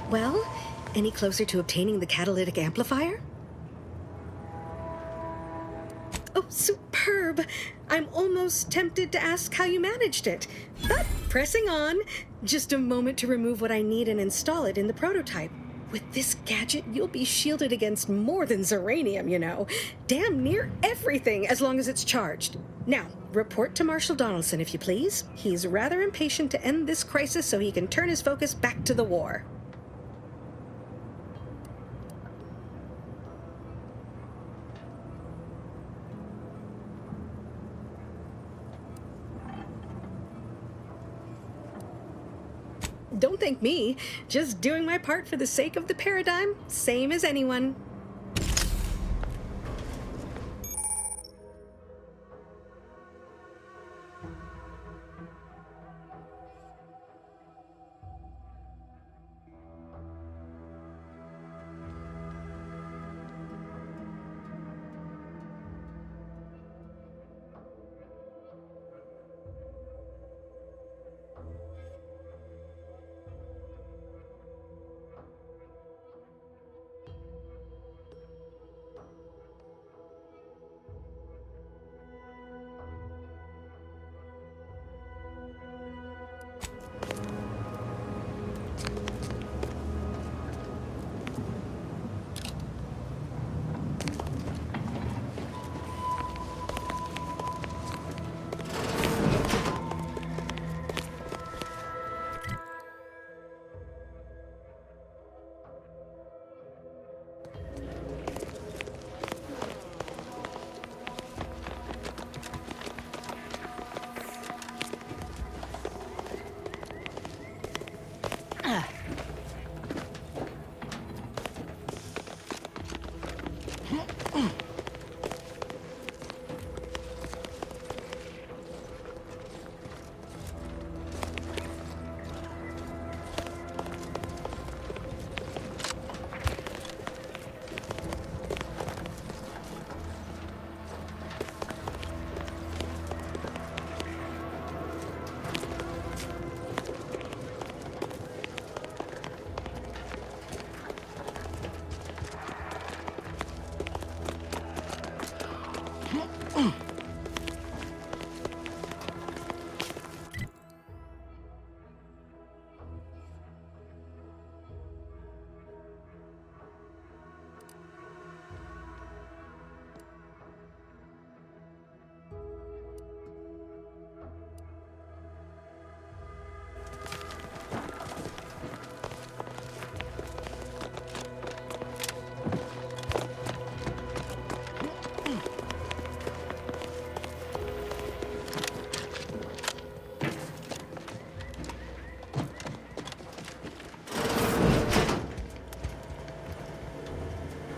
Well, any closer to obtaining the catalytic amplifier? Oh, superb! I'm almost tempted to ask how you managed it. But pressing on, just a moment to remove what I need and install it in the prototype. With this gadget, you'll be shielded against more than Zeranium, you know. Damn near everything, as long as it's charged. Now, report to Marshal Donaldson, if you please. He's rather impatient to end this crisis so he can turn his focus back to the war. Don't thank me. Just doing my part for the sake of the paradigm, same as anyone.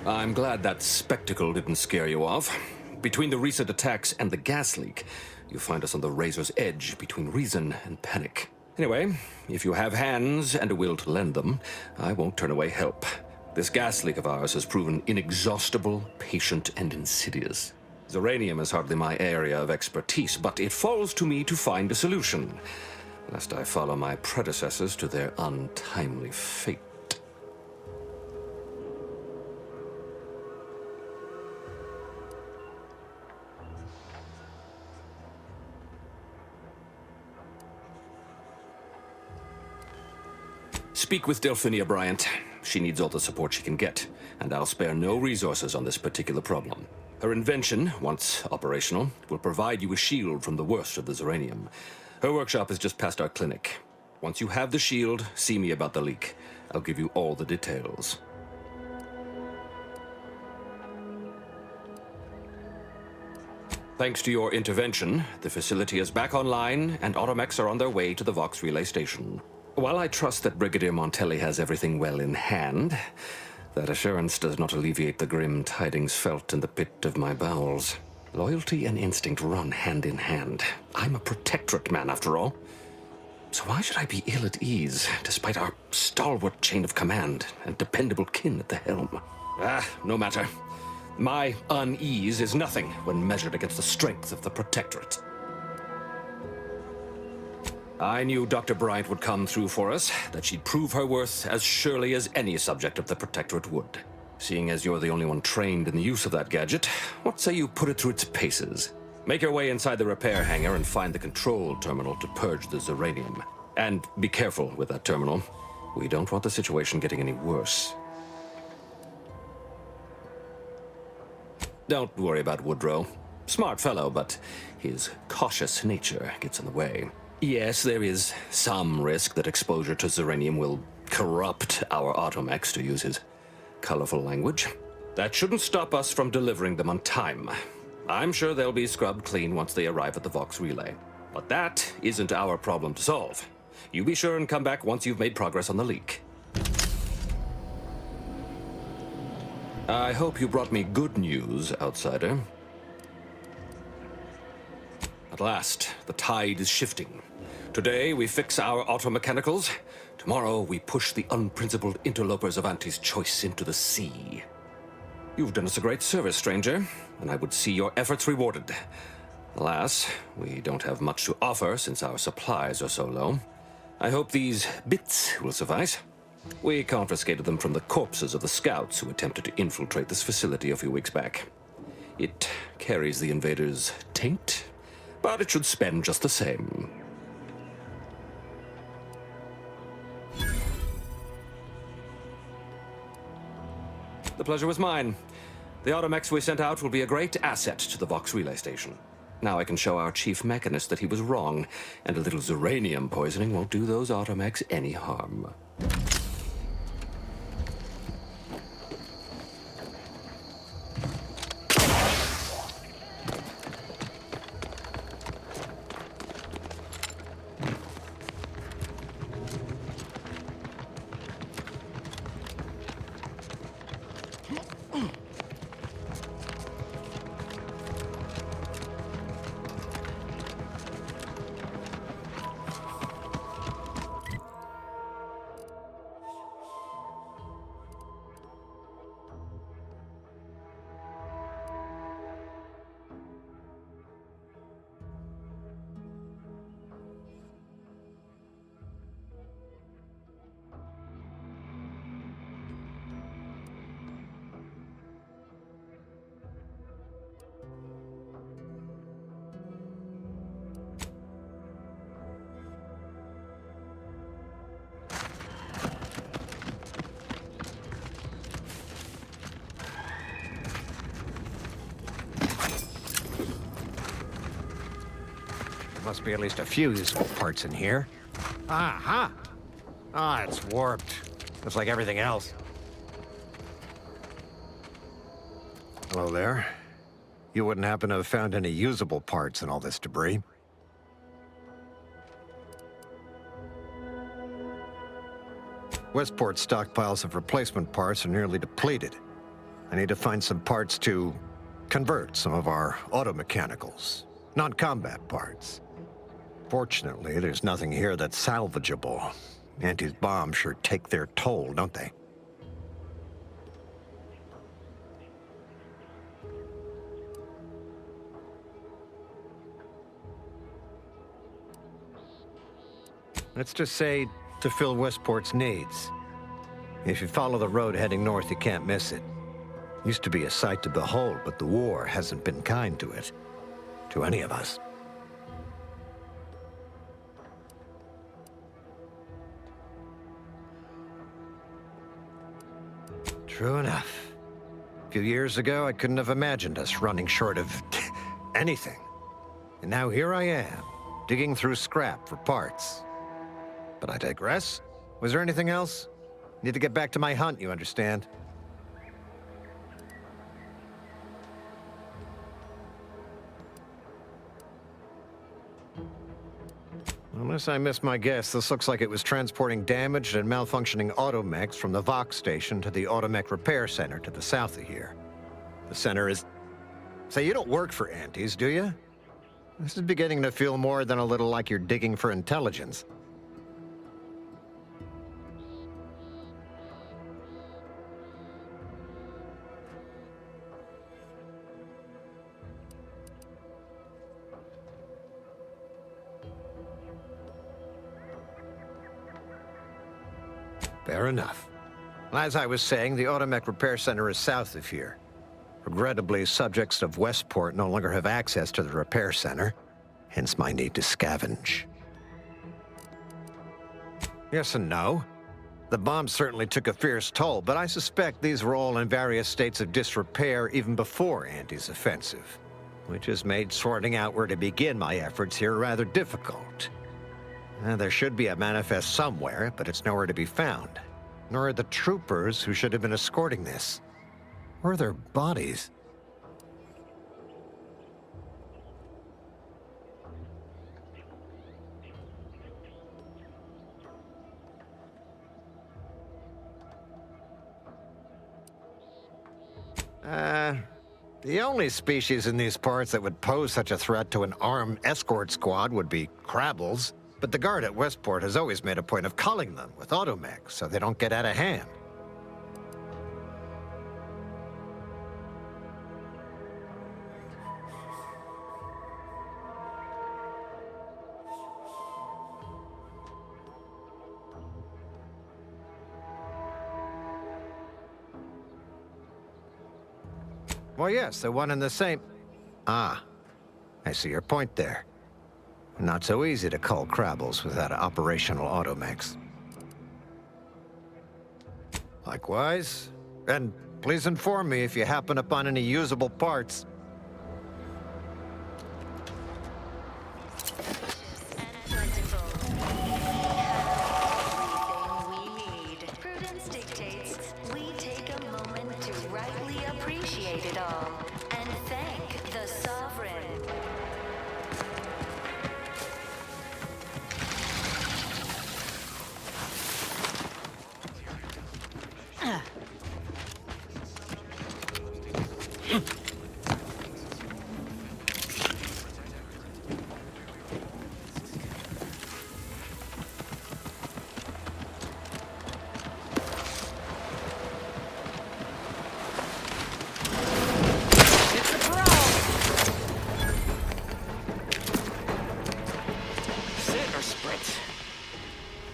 I'm glad that spectacle didn't scare you off. Between the recent attacks and the gas leak, you find us on the razor's edge between reason and panic. Anyway, if you have hands and a will to lend them, I won't turn away help. This gas leak of ours has proven inexhaustible, patient, and insidious. Zeranium is hardly my area of expertise, but it falls to me to find a solution, lest I follow my predecessors to their untimely fate. Speak with Delphinia Bryant. She needs all the support she can get, and I'll spare no resources on this particular problem. Her invention, once operational, will provide you a shield from the worst of the Zeranium. Her workshop is just past our clinic. Once you have the shield, see me about the leak. I'll give you all the details. Thanks to your intervention, the facility is back online, and automechs are on their way to the Vox relay station. While I trust that Brigadier Montelli has everything well in hand, that assurance does not alleviate the grim tidings felt in the pit of my bowels. Loyalty and instinct run hand in hand. I'm a protectorate man, after all. So why should I be ill at ease, despite our stalwart chain of command and dependable kin at the helm? No matter. My unease is nothing when measured against the strength of the protectorate. I knew Dr. Bryant would come through for us, that she'd prove her worth as surely as any subject of the Protectorate would. Seeing as you're the only one trained in the use of that gadget, what say you put it through its paces? Make your way inside the repair hangar and find the control terminal to purge the Zeranium. And be careful with that terminal. We don't want the situation getting any worse. Don't worry about Woodrow. Smart fellow, but his cautious nature gets in the way. Yes, there is some risk that exposure to Zeranium will corrupt our automechs, to use his colorful language. That shouldn't stop us from delivering them on time. I'm sure they'll be scrubbed clean once they arrive at the Vox relay. But that isn't our problem to solve. You be sure and come back once you've made progress on the leak. I hope you brought me good news, outsider. At last, the tide is shifting. Today, we fix our automechanicals. Tomorrow, we push the unprincipled interlopers of Auntie's choice into the sea. You've done us a great service, stranger, and I would see your efforts rewarded. Alas, we don't have much to offer since our supplies are so low. I hope these bits will suffice. We confiscated them from the corpses of the scouts who attempted to infiltrate this facility a few weeks back. It carries the invaders' taint, but it should spend just the same. The pleasure was mine. The automechs we sent out will be a great asset to the Vox relay station. Now I can show our chief mechanist that he was wrong, and a little Zeranium poisoning won't do those automechs any harm. Must be at least a few useful parts in here. Aha! Ah, it's warped. Just like everything else. Hello there. You wouldn't happen to have found any usable parts in all this debris? Westport's stockpiles of replacement parts are nearly depleted. I need to find some parts to convert some of our auto-mechanicals. Non-combat parts. Fortunately, there's nothing here that's salvageable. Auntie's bombs sure take their toll, don't they? Let's just say to fill Westport's needs. If you follow the road heading north, you can't miss it. Used to be a sight to behold, but the war hasn't been kind to it. To any of us. True enough. A few years ago, I couldn't have imagined us running short of anything. And now here I am, digging through scrap for parts. But I digress. Was there anything else? Need to get back to my hunt, you understand? Unless I missed my guess, this looks like it was transporting damaged and malfunctioning automechs from the Vox station to the Automech Repair Center to the south of here. The center is... Say, you don't work for Antes, do you? This is beginning to feel more than a little like you're digging for intelligence. Fair enough. As I was saying, the Automech Repair Center is south of here. Regrettably, subjects of Westport no longer have access to the repair center, hence my need to scavenge. Yes and no. The bombs certainly took a fierce toll, but I suspect these were all in various states of disrepair even before Andy's offensive, which has made sorting out where to begin my efforts here rather difficult. There should be a manifest somewhere, but it's nowhere to be found. Nor are the troopers who should have been escorting this. Where are their bodies? The only species in these parts that would pose such a threat to an armed escort squad would be crabbles. But the guard at Westport has always made a point of culling them with automechs so they don't get out of hand. Well, yes, the one and the same... Ah, I see your point there. Not so easy to cull crabbles without operational automechs. Likewise. And please inform me if you happen upon any usable parts. Prudence dictates we take a moment to rightly appreciate it all and thank the sovereign.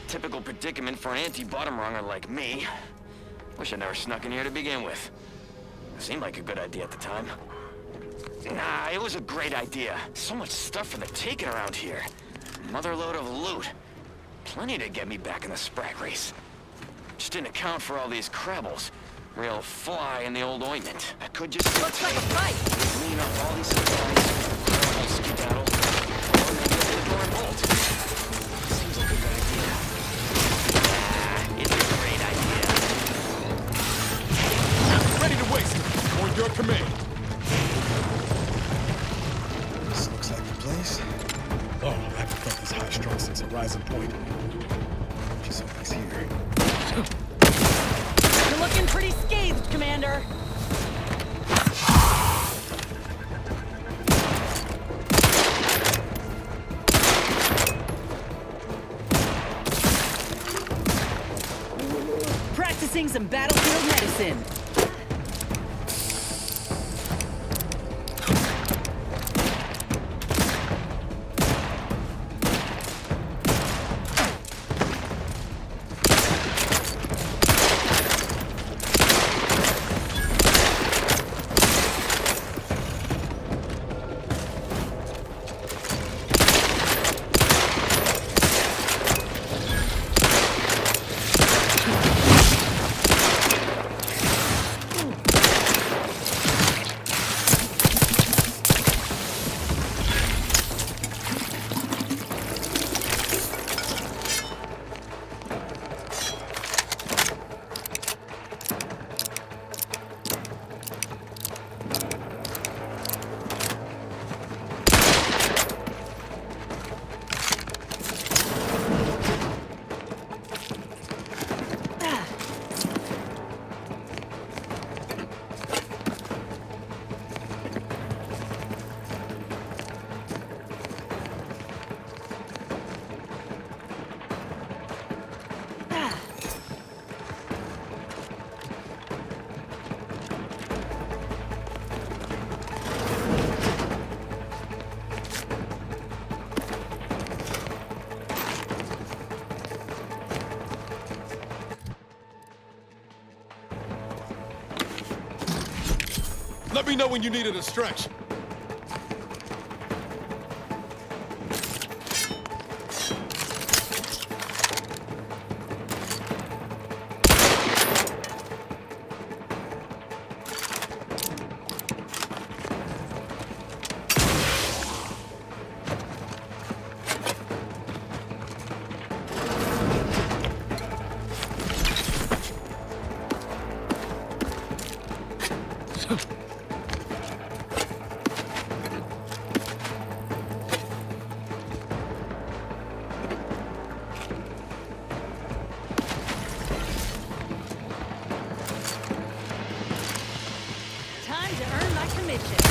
Typical predicament for an anti-bottom runger like me. Wish I never snuck in here to begin with. It seemed like a good idea at the time. Nah, it was a great idea. So much stuff for the taking around here. Motherload of loot. Plenty to get me back in the sprag race. Just didn't account for all these crabbles. Real fly in the old ointment. I could just... Looks like a fight! Clean up all these supplies, crabble skedaddle, or maybe a big door and bolt. Seems like a good idea. It's a great idea. Ready to waste it. On your command. This looks like the place. Oh, I haven't felt this high strung since Horizon Point. Just something's here. You're looking pretty scathed, Commander. Practicing some battlefield medicine. Let me know when you needed a stretch. Time to earn my commission.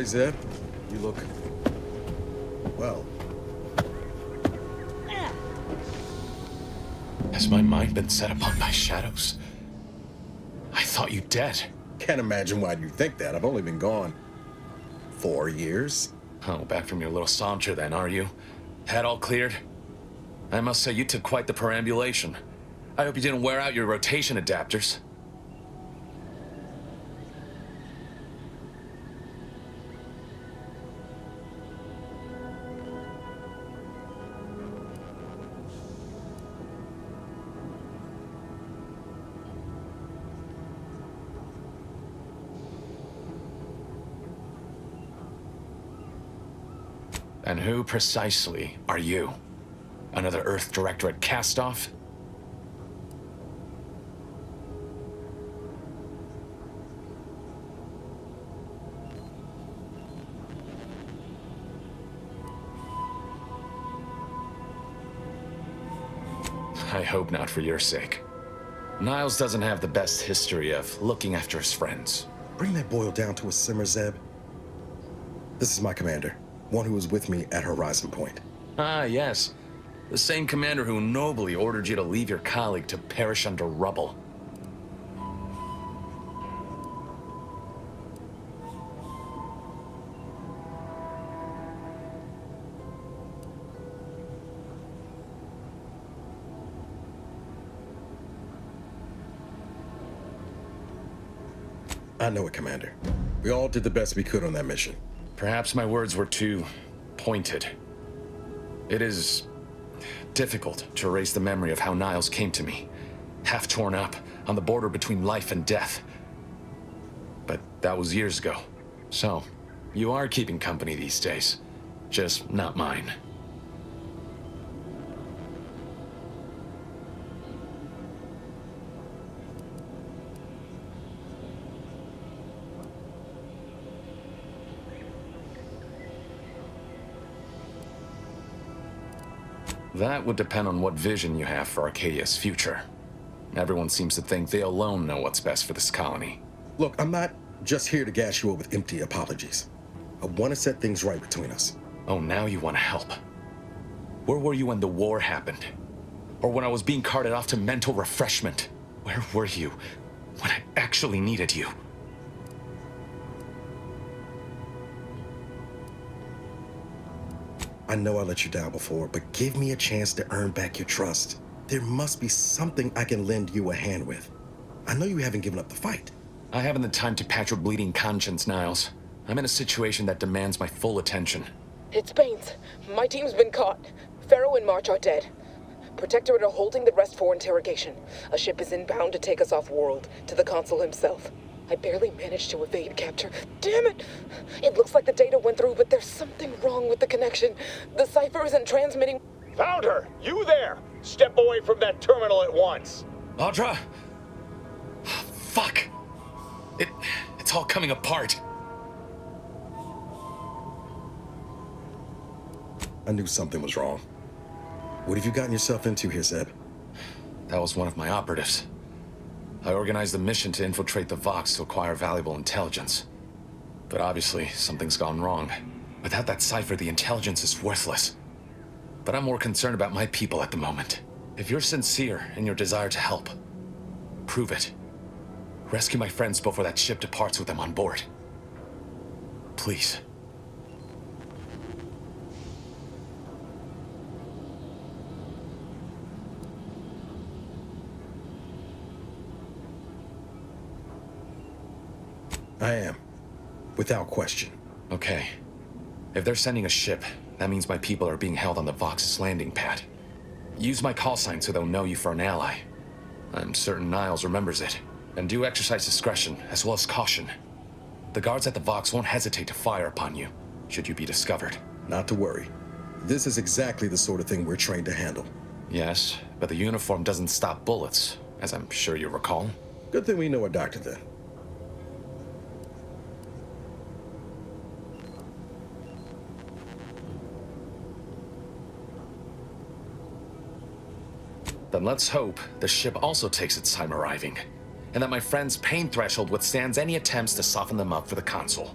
Howdy, Zeb. You look... well. Has my mind been set upon by shadows? I thought you dead. Can't imagine why you think that. I've only been gone 4 years. Oh, back from your little saunter then, are you? Head all cleared? I must say you took quite the perambulation. I hope you didn't wear out your rotation adapters. And who precisely are you? Another Earth Directorate cast-off? I hope not for your sake. Niles doesn't have the best history of looking after his friends. Bring that boil down to a simmer, Zeb. This is my commander, one who was with me at Horizon Point. Ah, yes. The same commander who nobly ordered you to leave your colleague to perish under rubble. I know it, Commander. We all did the best we could on that mission. Perhaps my words were too pointed. It is difficult to erase the memory of how Niles came to me, half torn up, on the border between life and death. But that was years ago. So, you are keeping company these days. Just not mine. That would depend on what vision you have for Arcadia's future. Everyone seems to think they alone know what's best for this colony. Look, I'm not just here to gas you up with empty apologies. I want to set things right between us. Oh, now you want to help. Where were you when the war happened? Or when I was being carted off to mental refreshment? Where were you when I actually needed you? I know I let you down before, but give me a chance to earn back your trust. There must be something I can lend you a hand with. I know you haven't given up the fight. I haven't the time to patch your bleeding conscience, Niles. I'm in a situation that demands my full attention. It's Baines. My team's been caught. Pharaoh and March are dead. Protectorate are holding the rest for interrogation. A ship is inbound to take us off-world, to the consul himself. I barely managed to evade capture. Damn it! It looks like the data went through, but there's something wrong with the connection. The cipher isn't transmitting. Found her! You there! Step away from that terminal at once! Audra? Fuck! It's all coming apart. I knew something was wrong. What have you gotten yourself into here, Zeb? That was one of my operatives. I organized a mission to infiltrate the Vox to acquire valuable intelligence. But obviously, something's gone wrong. Without that cipher, the intelligence is worthless. But I'm more concerned about my people at the moment. If you're sincere in your desire to help, prove it. Rescue my friends before that ship departs with them on board. Please. I am. Without question. Okay. If they're sending a ship, that means my people are being held on the Vox's landing pad. Use my call sign so they'll know you for an ally. I'm certain Niles remembers it. And do exercise discretion, as well as caution. The guards at the Vox won't hesitate to fire upon you, should you be discovered. Not to worry. This is exactly the sort of thing we're trained to handle. Yes, but the uniform doesn't stop bullets, as I'm sure you recall. Good thing we know a doctor then. Then let's hope the ship also takes its time arriving, and that my friend's pain threshold withstands any attempts to soften them up for the consul.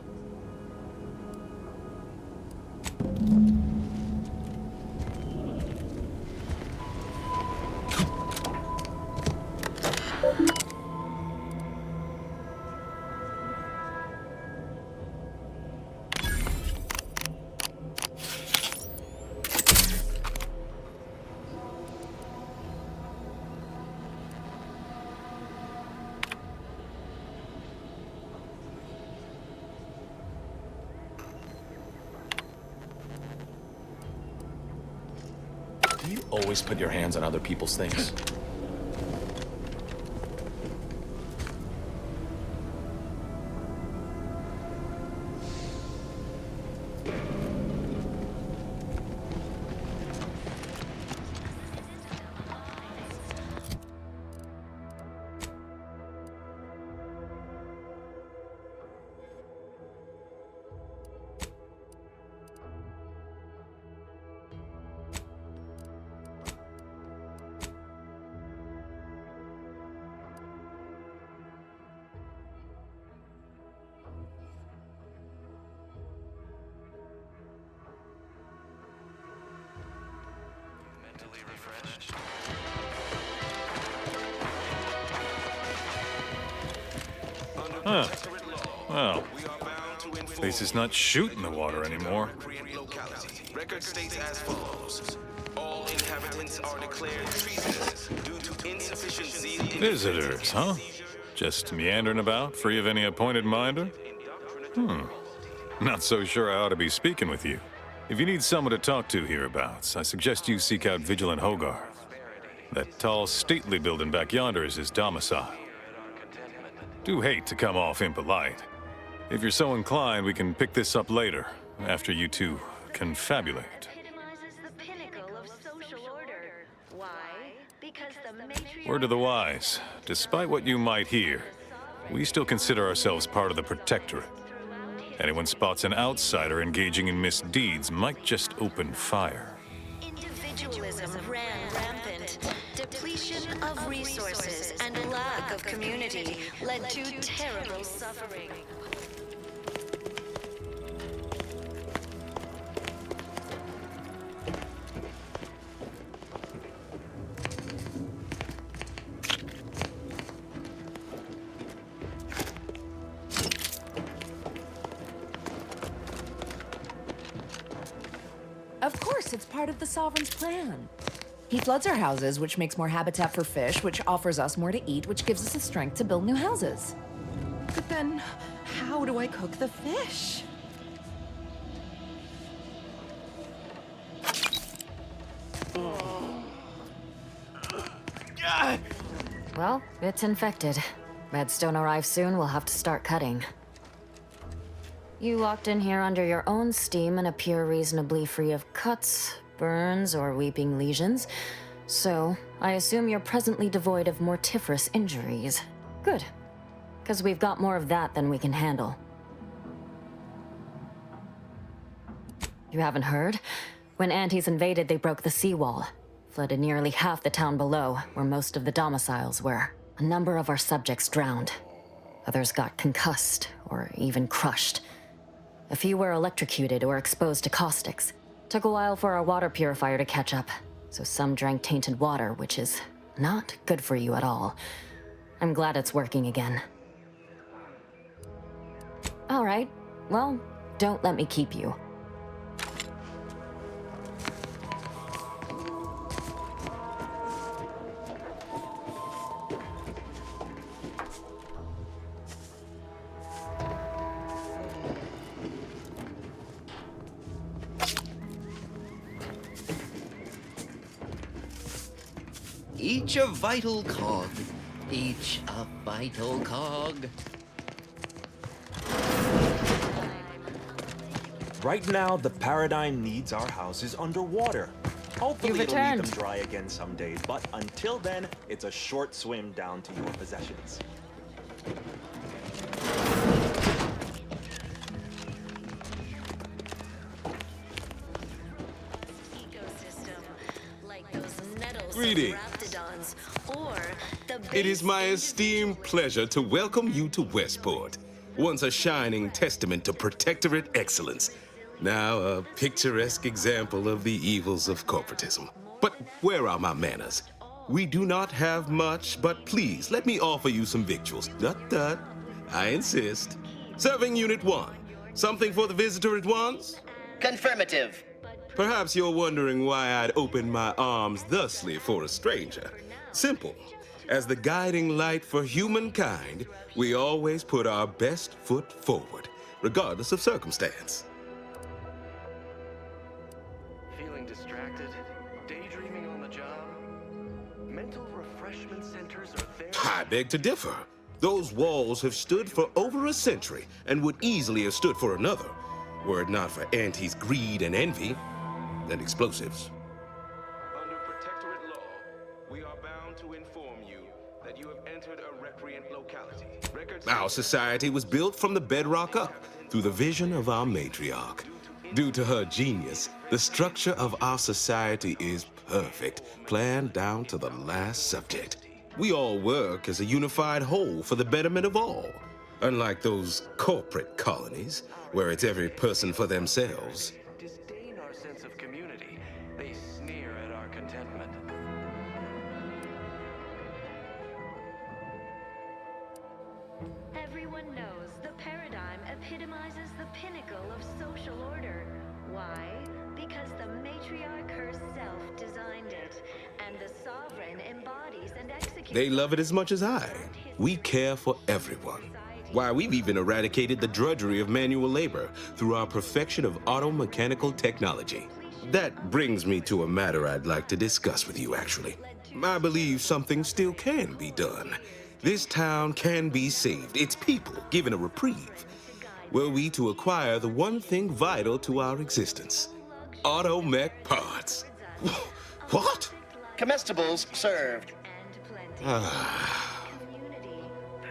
You always put your hands on other people's things. Huh. Well, at least it's not shooting the water anymore. Record states as follows. All inhabitants are declared treasonous due to insufficient zeal. Visitors, huh? Just meandering about, free of any appointed minder? Not so sure I ought to be speaking with you. If you need someone to talk to hereabouts, I suggest you seek out Vigilant Hogarth. That tall, stately building back yonder is his domicile. Do hate to come off impolite. If you're so inclined, we can pick this up later, after you two confabulate. Epitomizes the pinnacle of social order. Why? Because the matriarch... Word to the wise, despite what you might hear, we still consider ourselves part of the Protectorate. Anyone spots an outsider engaging in misdeeds might just open fire. Individualism ran rampant. Depletion of resources and lack of community led to terrible suffering. Of course, it's part of the Sovereign's plan. He floods our houses, which makes more habitat for fish, which offers us more to eat, which gives us the strength to build new houses. But then, how do I cook the fish? Well, it's infected. Redstone arrives soon, we'll have to start cutting. You walked in here under your own steam and appear reasonably free of cuts, burns, or weeping lesions. So, I assume you're presently devoid of mortiferous injuries. Good. Because we've got more of that than we can handle. You haven't heard? When Antes invaded, they broke the seawall. Flooded nearly half the town below, where most of the domiciles were. A number of our subjects drowned. Others got concussed, or even crushed. A few were electrocuted or exposed to caustics. Took a while for our water purifier to catch up, so some drank tainted water, which is not good for you at all. I'm glad it's working again. All right, well, don't let me keep you. Each a vital cog. Each a vital cog. Right now, the paradigm needs our houses underwater. Hopefully it'll need them dry again someday, but until then, it's a short swim down to your possessions. Greetings. It is my esteemed pleasure to welcome you to Westport, once a shining testament to Protectorate excellence, now a picturesque example of the evils of corporatism. But where are my manners? We do not have much, but please let me offer you some victuals. Dut. I insist. Serving Unit 1. Something for the visitor at once? Confirmative. Perhaps you're wondering why I'd open my arms thusly for a stranger. Simple. As the guiding light for humankind, we always put our best foot forward, regardless of circumstance. Feeling distracted? Daydreaming on the job? Mental refreshment centers are there. I beg to differ. Those walls have stood for over a century and would easily have stood for another, were it not for Auntie's greed and envy and explosives. Under protectorate law, we are bound to inform you that you have entered a recreant locality. Our society was built from the bedrock up through the vision of our matriarch. Due to her genius, the structure of our society is perfect, planned down to the last subject. We all work as a unified whole for the betterment of all. Unlike those corporate colonies, where it's every person for themselves. Disdain our sense of community. They sneer at our contentment. Everyone knows the paradigm epitomizes the pinnacle of social order. Why? Because the matriarch herself designed it, and the sovereign embodies and executes. They love it as much as I. We care for everyone. Why, we've even eradicated the drudgery of manual labor through our perfection of auto-mechanical technology. That brings me to a matter I'd like to discuss with you, actually. I believe something still can be done. This town can be saved, its people given a reprieve. Were we to acquire the one thing vital to our existence, auto-mech parts. What? Comestibles served.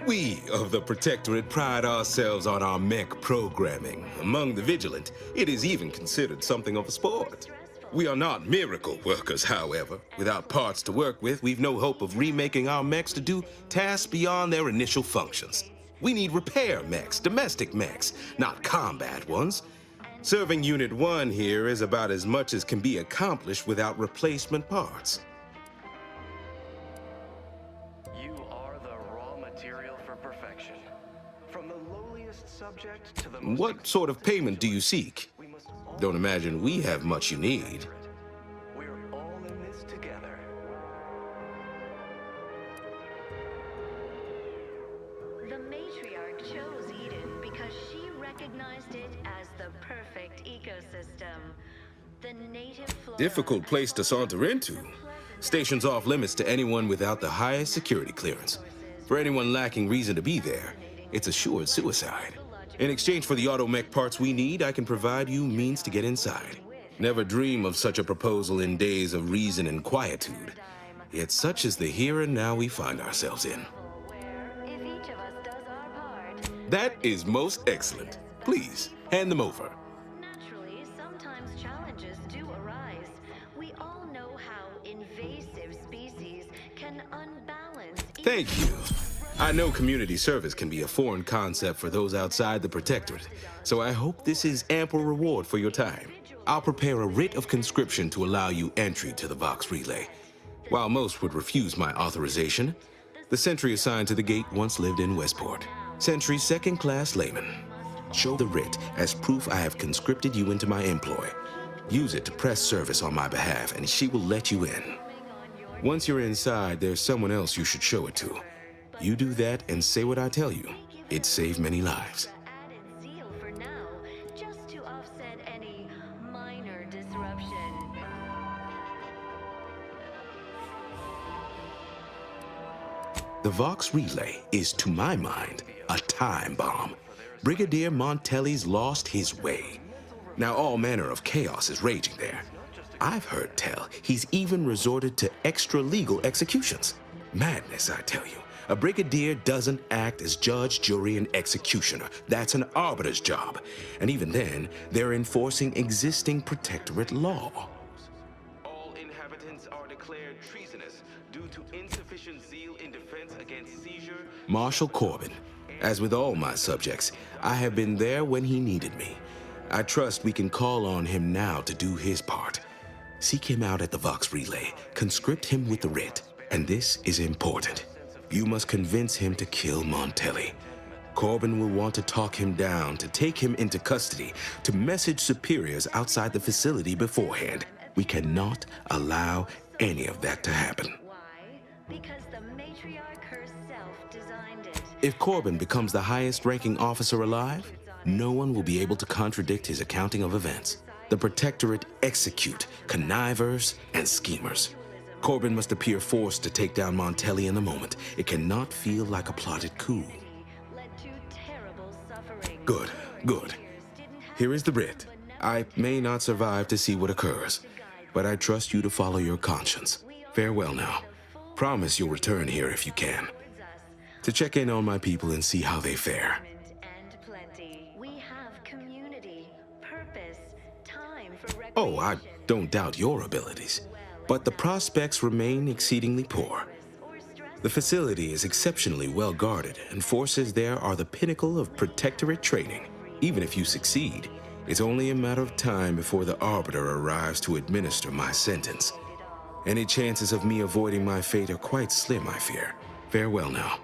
We of the Protectorate pride ourselves on our mech programming. Among the vigilant, it is even considered something of a sport. We are not miracle workers, however. Without parts to work with, we've no hope of remaking our mechs to do tasks beyond their initial functions. We need repair mechs, domestic mechs, not combat ones. Serving Unit 1 here is about as much as can be accomplished without replacement parts. You are the raw material for perfection. From the lowliest subject to the most... What sort of payment do you seek? Don't imagine we have much you need. We're all in this together. The matriarch chose Eden because she recognized it as the perfect ecosystem. The native flora. Difficult place to saunter into. Stations off limits to anyone without the highest security clearance. For anyone lacking reason to be there, it's assured suicide. In exchange for the auto-mech parts we need, I can provide you means to get inside. Never dream of such a proposal in days of reason and quietude. Yet such is the here and now we find ourselves in. That is most excellent. Please, hand them over. Naturally, sometimes challenges do arise. We all know how invasive species can unbalance. Thank you. I know community service can be a foreign concept for those outside the Protectorate, so I hope this is ample reward for your time. I'll prepare a writ of conscription to allow you entry to the Vox Relay. While most would refuse my authorization, the sentry assigned to the gate once lived in Westport. Sentry second-class layman. Show the writ as proof I have conscripted you into my employ. Use it to press service on my behalf, and she will let you in. Once you're inside, there's someone else you should show it to. You do that and say what I tell you. It saved many lives. For now, just to offset any minor disruption. The Vox Relay is, to my mind, a time bomb. Brigadier Montelli's lost his way. Now all manner of chaos is raging there. I've heard tell he's even resorted to extra-legal executions. Madness, I tell you. A brigadier doesn't act as judge, jury, and executioner. That's an arbiter's job. And even then, they're enforcing existing Protectorate law. All inhabitants are declared treasonous due to insufficient zeal in defense against seizure. Marshal Corbin. As with all my subjects, I have been there when he needed me. I trust we can call on him now to do his part. Seek him out at the Vox Relay, conscript him with the writ, and this is important. You must convince him to kill Montelli. Corbin will want to talk him down, to take him into custody, to message superiors outside the facility beforehand. We cannot allow any of that to happen. Because the matriarch herself designed it. If Corbin becomes the highest-ranking officer alive, no one will be able to contradict his accounting of events. The Protectorate execute connivers, and schemers. Corbin must appear forced to take down Montelli in the moment. It cannot feel like a plotted coup. Good, good. Here is the writ. I may not survive to see what occurs, but I trust you to follow your conscience. Farewell now. Promise you'll return here if you can, to check in on my people and see how they fare. Oh, I don't doubt your abilities, but the prospects remain exceedingly poor. The facility is exceptionally well guarded, and forces there are the pinnacle of protectorate training. Even if you succeed, it's only a matter of time before the Arbiter arrives to administer my sentence. Any chances of me avoiding my fate are quite slim, I fear. Farewell now.